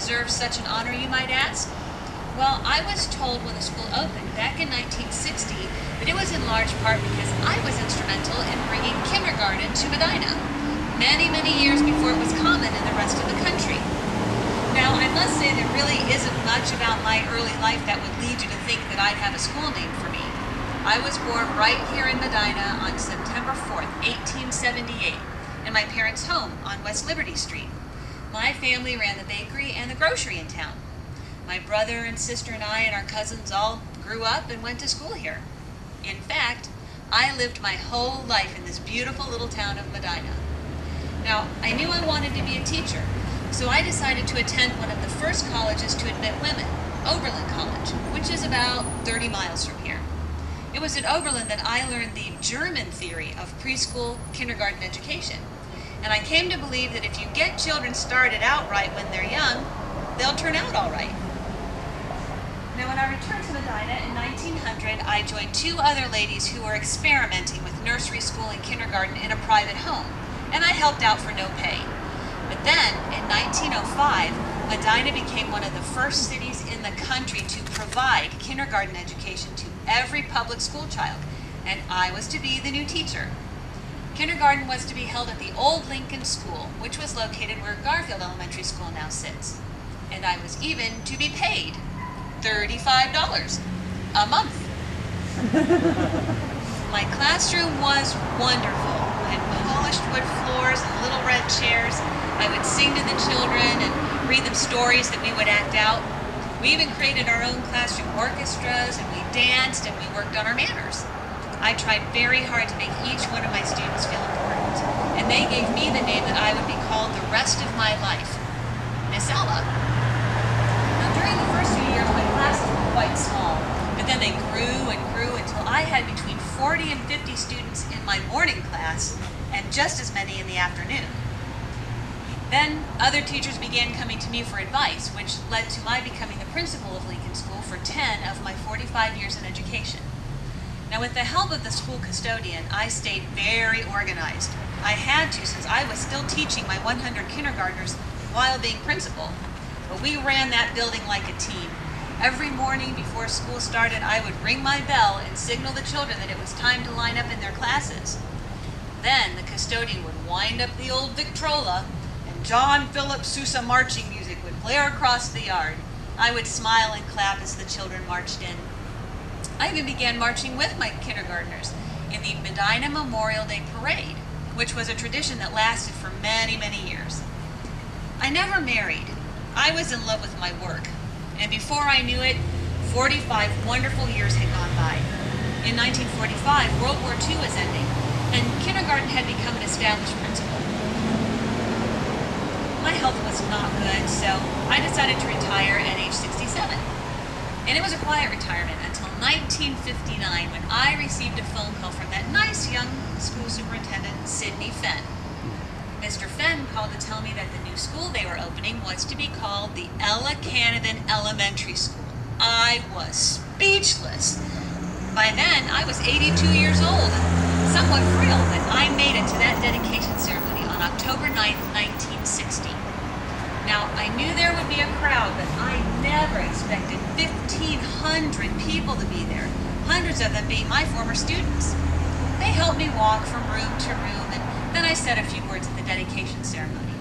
deserve such an honor, you might ask? Well, I was told when the school opened back in 1960 that it was in large part because I was instrumental in bringing kindergarten to Medina, many, many years before it was common in the rest of the country. Now, I must say there really isn't much about my early life that would lead you to think that I'd have a school named for me. I was born right here in Medina on September 4th, 1878, in my parents' home on West Liberty Street. My family ran the bakery and the grocery in town. My brother and sister and I and our cousins all grew up and went to school here. In fact, I lived my whole life in this beautiful little town of Medina. Now, I knew I wanted to be a teacher, so I decided to attend one of the first colleges to admit women, Oberlin College, which is about 30 miles from here. It was at Oberlin that I learned the German theory of preschool kindergarten education. And I came to believe that if you get children started out right when they're young, they'll turn out all right. Now, when I returned to Medina in 1900, I joined two other ladies who were experimenting with nursery school and kindergarten in a private home, and I helped out for no pay. But then, in 1905, Medina became one of the first cities in the country to provide kindergarten education to every public school child, and I was to be the new teacher. Kindergarten was to be held at the old Lincoln School, which was located where Garfield Elementary School now sits. And I was even to be paid $35 a month. My classroom was wonderful. It had polished wood floors and little red chairs. I would sing to the children and read them stories that we would act out. We even created our own classroom orchestras, and we danced and we worked on our manners. I tried very hard to make each one of my students feel important, and they gave me the name that I would be called the rest of my life, Miss Ella. Now, during the first few years, my classes were quite small, but then they grew and grew until I had between 40 and 50 students in my morning class and just as many in the afternoon. Then other teachers began coming to me for advice, which led to my becoming the principal of Lincoln School for 10 of my 45 years in education. Now, with the help of the school custodian, I stayed very organized. I had to, since I was still teaching my 100 kindergartners while being principal. But we ran that building like a team. Every morning before school started, I would ring my bell and signal the children that it was time to line up in their classes. Then the custodian would wind up the old Victrola, and John Philip Sousa marching music would blare across the yard. I would smile and clap as the children marched in. I even began marching with my kindergartners in the Medina Memorial Day Parade, which was a tradition that lasted for many, many years. I never married. I was in love with my work, and before I knew it, 45 wonderful years had gone by. In 1945, World War II was ending, and kindergarten had become an established principle. My health was not good, so I decided to retire at age 67. And it was a quiet retirement until 1959, when I received a phone call from that nice young school superintendent, Sidney Fenn. Mr. Fenn called to tell me that the new school they were opening was to be called the Canavan Elementary School. I was speechless. By then, I was 82 years old and somewhat thrilled that I made it to that dedication ceremony on October 9th, 1960. Now, I knew there would be a crowd, but I never expected 1,500 people to be there, hundreds of them being my former students. They helped me walk from room to room, and then I said a few words at the dedication ceremony.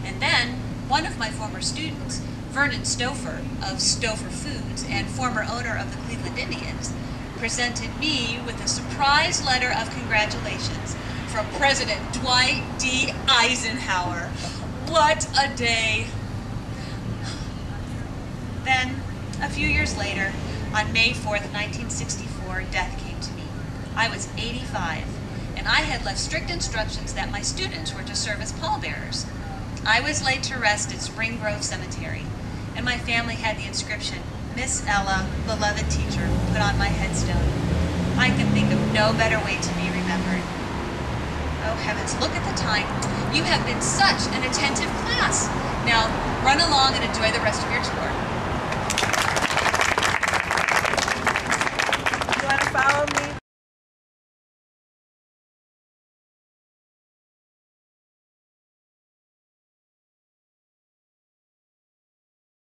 And then, one of my former students, Vernon Stouffer of Stouffer Foods and former owner of the Cleveland Indians, presented me with a surprise letter of congratulations from President Dwight D. Eisenhower. What a day! Then, a few years later, on May 4th, 1964, death came to me. I was 85, and I had left strict instructions that my students were to serve as pallbearers. I was laid to rest at Spring Grove Cemetery, and my family had the inscription, Miss Ella, beloved teacher, put on my headstone. I can think of no better way to be remembered. Oh heavens, look at the time. You have been such an attentive class. Now, run along and enjoy the rest of your tour.